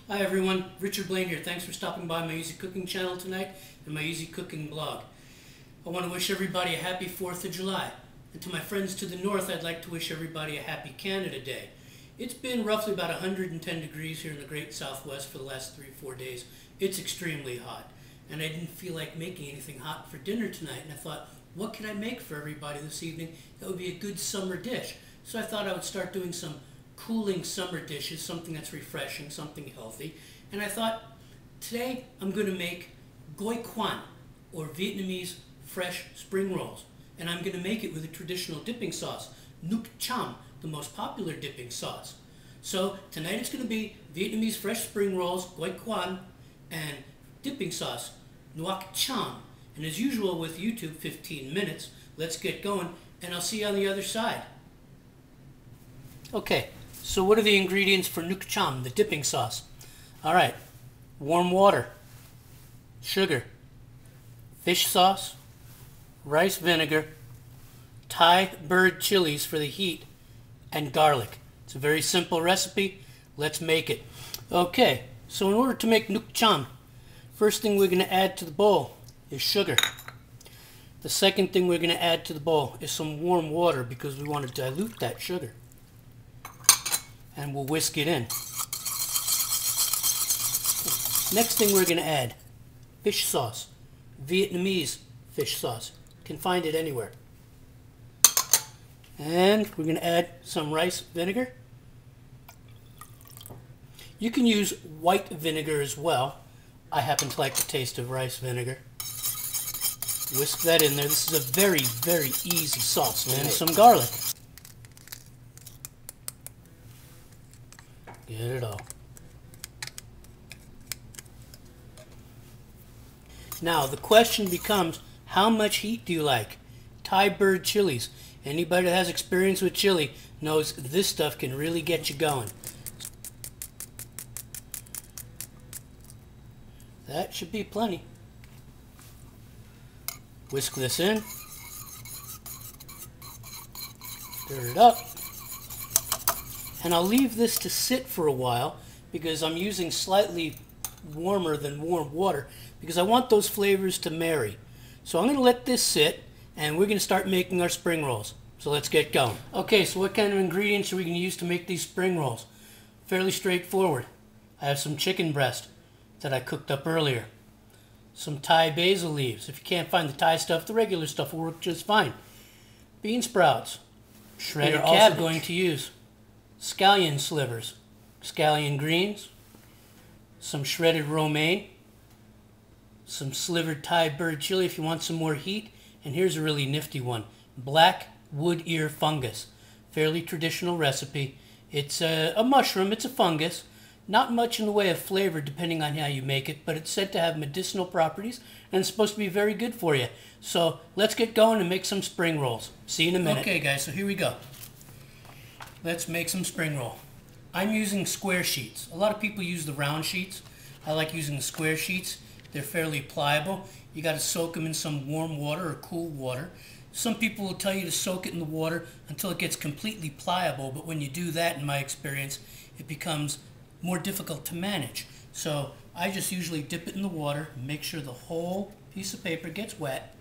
Hi everyone, Richard Blaine here. Thanks for stopping by my Easy Cooking channel tonight and my Easy Cooking blog. I want to wish everybody a happy 4th of July. And to my friends to the north, I'd like to wish everybody a happy Canada Day. It's been roughly about 110 degrees here in the Great Southwest for the last 3-4 days. It's extremely hot. And I didn't feel like making anything hot for dinner tonight. And I thought, what can I make for everybody this evening that would be a good summer dish? So I thought I would start doing some cooling summer dishes, something that's refreshing, something healthy. And I thought, today I'm going to make goi quan, or Vietnamese fresh spring rolls. And I'm going to make it with a traditional dipping sauce, Nuoc Cham, the most popular dipping sauce. So tonight it's going to be Vietnamese fresh spring rolls, goi quan, and dipping sauce, Nuoc Cham. And as usual with YouTube, 15 minutes. Let's get going, and I'll see you on the other side. Okay. So what are the ingredients for Nuoc Cham, the dipping sauce? Alright, warm water, sugar, fish sauce, rice vinegar, Thai bird chilies for the heat, and garlic. It's a very simple recipe. Let's make it. Okay, so in order to make Nuoc Cham, first thing we're going to add to the bowl is sugar. The second thing we're going to add to the bowl is some warm water because we want to dilute that sugar. And we'll whisk it in. Next thing we're going to add, fish sauce, Vietnamese fish sauce. You can find it anywhere. And we're going to add some rice vinegar. You can use white vinegar as well. I happen to like the taste of rice vinegar. Whisk that in there. This is a very, very easy sauce. And some garlic. Get it all. Now the question becomes, how much heat do you like? Thai bird chilies. Anybody that has experience with chili knows this stuff can really get you going. That should be plenty. Whisk this in. Stir it up. And I'll leave this to sit for a while because I'm using slightly warmer than warm water because I want those flavors to marry. So I'm going to let this sit and we're going to start making our spring rolls. So let's get going. Okay, so what kind of ingredients are we going to use to make these spring rolls? Fairly straightforward. I have some chicken breast that I cooked up earlier. Some Thai basil leaves. If you can't find the Thai stuff, the regular stuff will work just fine. Bean sprouts. Shredded cabbage. We're also going to use scallion slivers, scallion greens, some shredded romaine, some slivered Thai bird chili if you want some more heat, and here's a really nifty one, black wood ear fungus. Fairly traditional recipe. It's a mushroom, it's a fungus, not much in the way of flavor depending on how you make it, but it's said to have medicinal properties and it's supposed to be very good for you. So let's get going and make some spring rolls. See you in a minute. Okay guys, so here we go. Let's make some spring roll. I'm using square sheets. A lot of people use the round sheets. I like using the square sheets. They're fairly pliable. You got to soak them in some warm water or cool water. Some people will tell you to soak it in the water until it gets completely pliable, but when you do that, in my experience, it becomes more difficult to manage. So I just usually dip it in the water, make sure the whole piece of paper gets wet,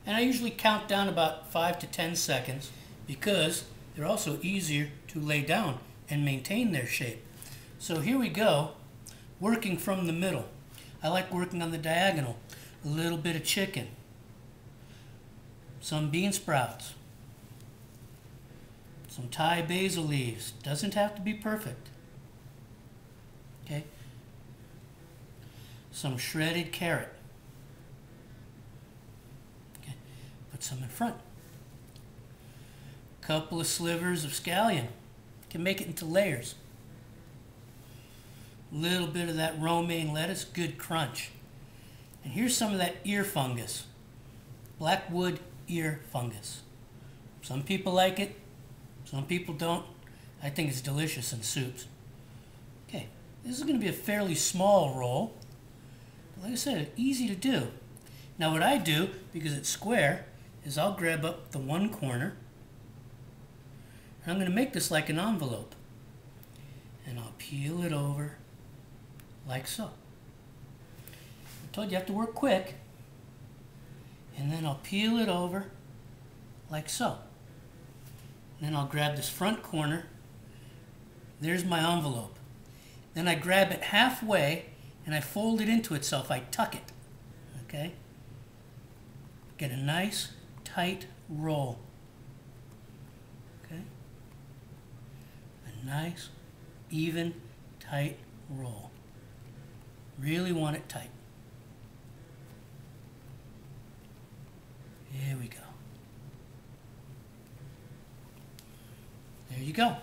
and I usually count down about 5 to 10 seconds because they're also easier to lay down and maintain their shape. So here we go, working from the middle. I like working on the diagonal. A little bit of chicken, some bean sprouts, some Thai basil leaves. Doesn't have to be perfect. Okay. Some shredded carrot. Okay. Put some in front. Couple of slivers of scallion. Can make it into layers. Little bit of that romaine lettuce, good crunch. And here's some of that ear fungus. Blackwood ear fungus. Some people like it, some people don't. I think it's delicious in soups. Okay, this is going to be a fairly small roll. But like I said, easy to do. Now what I do, because it's square, is I'll grab up the one corner and I'm going to make this like an envelope. And I'll peel it over like so. I told you have to work quick. And then I'll peel it over like so. And then I'll grab this front corner. There's my envelope. Then I grab it halfway and I fold it into itself. I tuck it. Okay? Get a nice tight roll. Okay? A nice, even, tight roll. Really want it tight. Here we go. There you go.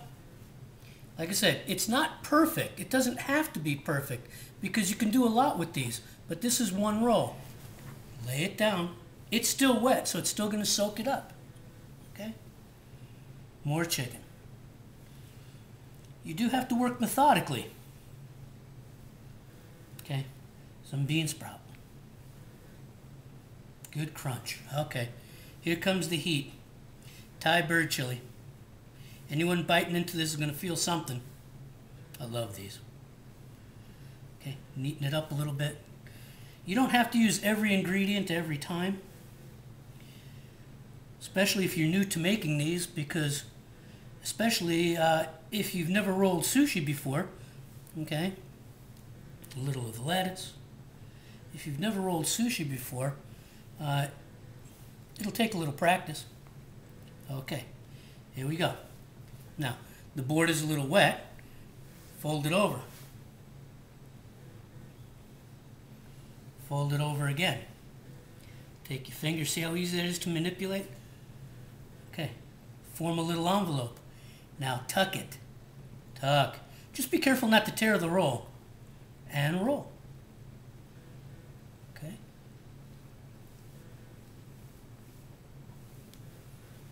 Like I said, it's not perfect. It doesn't have to be perfect because you can do a lot with these. But this is one roll. Lay it down. It's still wet, so it's still going to soak it up. Okay? More chicken. You do have to work methodically. Okay? Some bean sprout. Good crunch. Okay. Here comes the heat. Thai bird chili. Anyone biting into this is going to feel something. I love these. Okay, neaten it up a little bit. You don't have to use every ingredient every time, especially if you're new to making these, because especially if you've never rolled sushi before. Okay, a little of the lettuce. If you've never rolled sushi before, it'll take a little practice. Okay, here we go. Now, the board is a little wet. Fold it over. Fold it over again. Take your finger, see how easy it is to manipulate? Okay, form a little envelope. Now tuck it. Tuck. Just be careful not to tear the roll. And roll. Okay.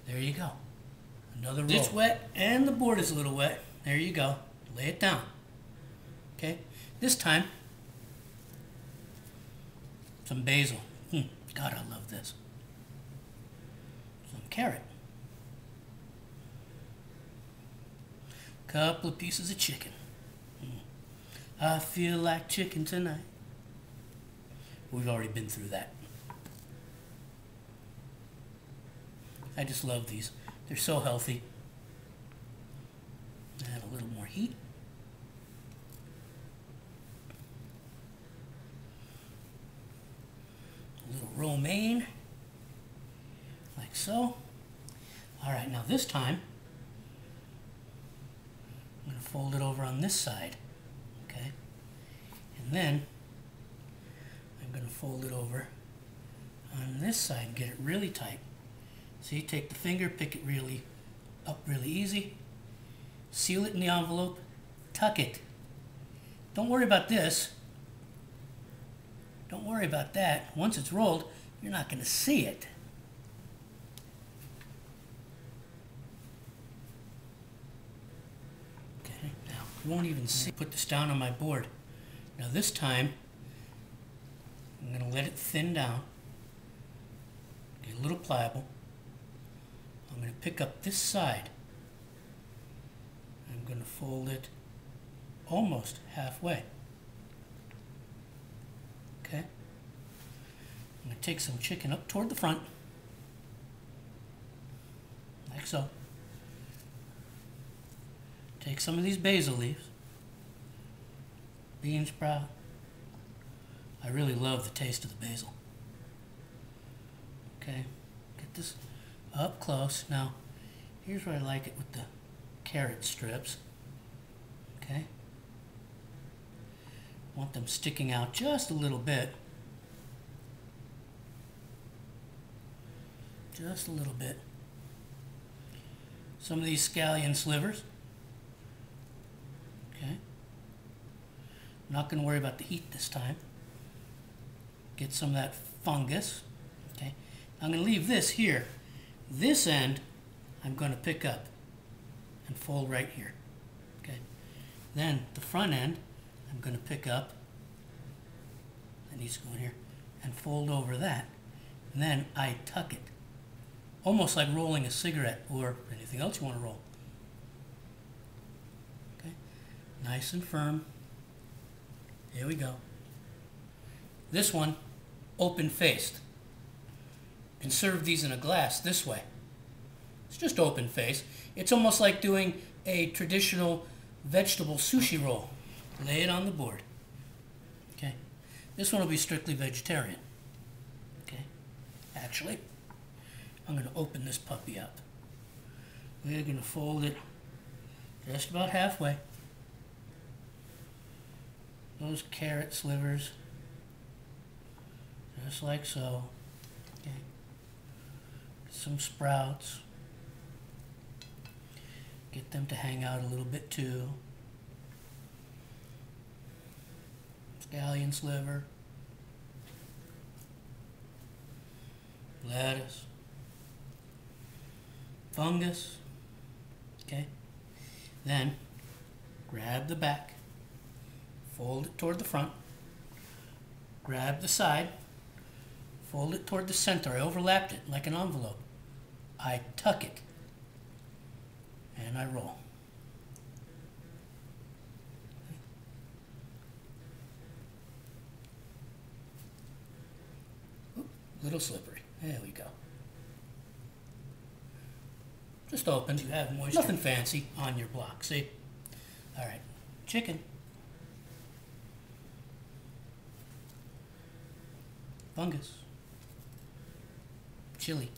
There you go. Another roll. It's wet and the board is a little wet. There you go. Lay it down. Okay. This time, some basil. God, I love this. Some carrot. Couple of pieces of chicken. I feel like chicken tonight. We've already been through that. I just love these. They're so healthy. Add a little more heat. A little romaine, like so. All right, now this time, I'm going to fold it over on this side, okay? And then, I'm going to fold it over on this side and get it really tight. So you take the finger, pick it really up really easy, seal it in the envelope, tuck it. Don't worry about this. Don't worry about that. Once it's rolled, you're not going to see it. Okay, now you won't even see. Put this down on my board. Now this time, I'm going to let it thin down, get a little pliable. I'm going to pick up this side. I'm going to fold it almost halfway. Okay? I'm going to take some chicken up toward the front, like so. Take some of these basil leaves, bean sprout. I really love the taste of the basil. Okay, get this up close. Now, here's where I like it with the carrot strips. Okay? Want them sticking out just a little bit. Just a little bit. Some of these scallion slivers. Okay? I'm not going to worry about the heat this time. Get some of that fungus. Okay? I'm going to leave this here. This end, I'm going to pick up and fold right here. Okay. Then the front end, I'm going to pick up. That needs to go in here and fold over that. And then I tuck it, almost like rolling a cigarette or anything else you want to roll. Okay. Nice and firm. Here we go. This one, open-faced. You can serve these in a glass this way. It's just open-faced. It's almost like doing a traditional vegetable sushi roll. Lay it on the board. Okay. This one will be strictly vegetarian. Okay. Actually, I'm going to open this puppy up. We're going to fold it just about halfway. Those carrot slivers, just like so. Okay. Some sprouts. Get them to hang out a little bit too. Scallion sliver. Lettuce. Fungus. Okay. Then grab the back. Fold it toward the front. Grab the side. Fold it toward the center. I overlapped it like an envelope. I tuck it. And I roll. Ooh, little slippery. There we go. Just open. You have moisture. Nothing fancy on your block. See? All right. Chicken. Fungus. Chili.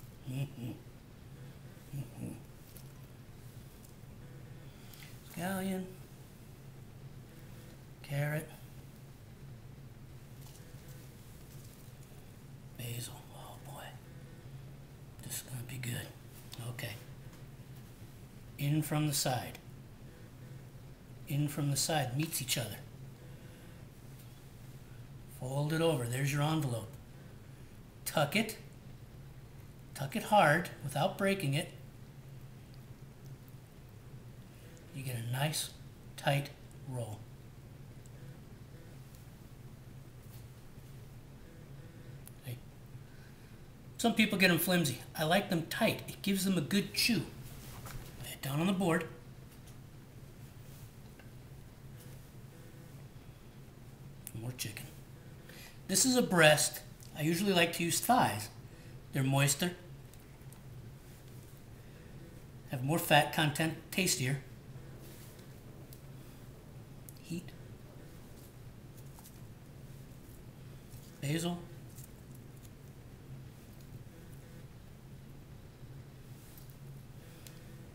Scallion. Carrot. Basil. Oh boy. This is going to be good. Okay. In from the side. In from the side. Meets each other. Fold it over. There's your envelope. Tuck it. Tuck it hard without breaking it. You get a nice, tight roll. See? Some people get them flimsy. I like them tight. It gives them a good chew. Lay it down on the board. More chicken. This is a breast. I usually like to use thighs. They're moister, have more fat content, tastier. Heat. Basil.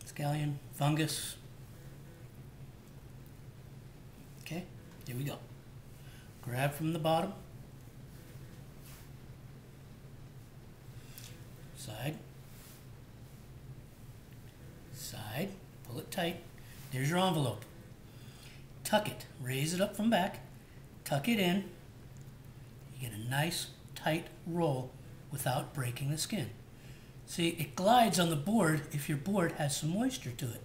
Scallion, fungus. Okay, here we go. Grab from the bottom. Side. Side. Pull it tight. There's your envelope. Tuck it. Raise it up from back. Tuck it in. You get a nice, tight roll without breaking the skin. See, it glides on the board if your board has some moisture to it.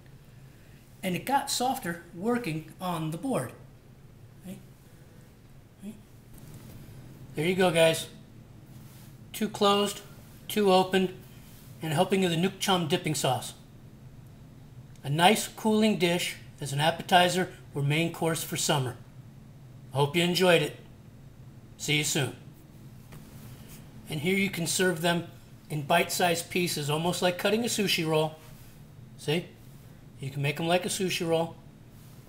And it got softer working on the board. Right? Right? There you go, guys. 2 closed, 2 open, and a helping of the Nuoc Cham dipping sauce. A nice cooling dish as an appetizer or main course for summer. I hope you enjoyed it. See you soon. And here you can serve them in bite-sized pieces, almost like cutting a sushi roll. See? You can make them like a sushi roll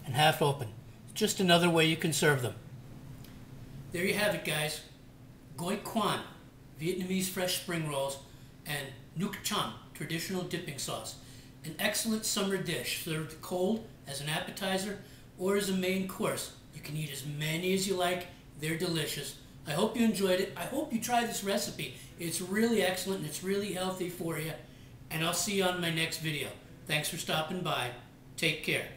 and half open. Just another way you can serve them. There you have it, guys. Goi Quan, Vietnamese fresh spring rolls, and Nuoc Cham, traditional dipping sauce. An excellent summer dish, served cold as an appetizer or as a main course. You can eat as many as you like. They're delicious. I hope you enjoyed it. I hope you try this recipe. It's really excellent and it's really healthy for you. And I'll see you on my next video. Thanks for stopping by. Take care.